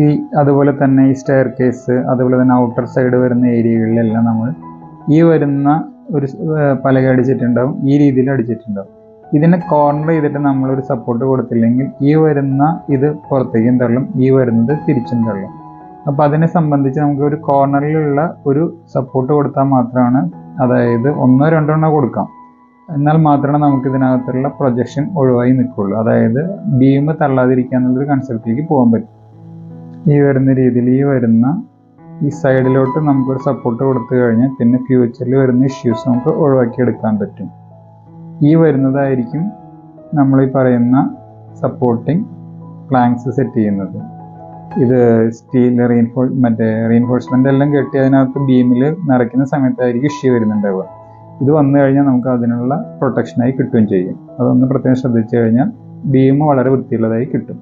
ഈ അതുപോലെ തന്നെ ഈ സ്റ്റെയർ കേസ്, അതുപോലെ തന്നെ ഔട്ടർ സൈഡ് വരുന്ന ഏരിയകളിലെല്ലാം നമ്മൾ ഈ വരുന്ന ഒരു പലക അടിച്ചിട്ടുണ്ടാവും, ഈ രീതിയിൽ അടിച്ചിട്ടുണ്ടാവും. ഇതിനെ കോർണർ ചെയ്തിട്ട് നമ്മളൊരു സപ്പോർട്ട് കൊടുത്തില്ലെങ്കിൽ ഈ വരുന്ന ഇത് പുറത്തേക്കും തള്ളും, ഈ വരുന്നത് തിരിച്ചും തള്ളും. അപ്പോൾ അതിനെ സംബന്ധിച്ച് നമുക്ക് ഒരു കോർണറിലുള്ള ഒരു സപ്പോർട്ട് കൊടുത്താൽ മാത്രമാണ്, അതായത് ഒന്നോ രണ്ടോ കൊടുക്കാം, എന്നാൽ മാത്രമേ നമുക്ക് ഇതിനകത്തുള്ള പ്രൊജക്ഷൻ ഒഴിവായി നിൽക്കുള്ളൂ. അതായത് ബീം തള്ളാതിരിക്കുക എന്നുള്ളൊരു കൺസെപ്റ്റിലേക്ക് പോകാൻ പറ്റും. ഈ വരുന്ന രീതിയിൽ ഈ സൈഡിലോട്ട് നമുക്കൊരു സപ്പോർട്ട് കൊടുത്തു കഴിഞ്ഞാൽ പിന്നെ ഫ്യൂച്ചറിൽ വരുന്ന ഇഷ്യൂസ് നമുക്ക് ഒഴിവാക്കിയെടുക്കാൻ പറ്റും. ഈ വരുന്നതായിരിക്കും നമ്മൾ ഈ പറയുന്ന സപ്പോർട്ടിങ് പ്ലാങ്ക്സ് സെറ്റ് ചെയ്യുന്നത്. ഇത് സ്റ്റീൽ റീൻഫോഴ്സ്മെൻ്റ് എല്ലാം കെട്ടി അതിനകത്ത് ബീമിൽ നിറയ്ക്കുന്ന സമയത്തായിരിക്കും ഇഷ്യൂ വരുന്നുണ്ടാവുക. ഇത് വന്നു കഴിഞ്ഞാൽ നമുക്ക് അതിനുള്ള പ്രൊട്ടക്ഷനായി കിട്ടുകയും ചെയ്യും. അതൊന്ന് പ്രത്യേകം ശ്രദ്ധിച്ചു കഴിഞ്ഞാൽ ബീം വളരെ വൃത്തിയുള്ളതായി കിട്ടും.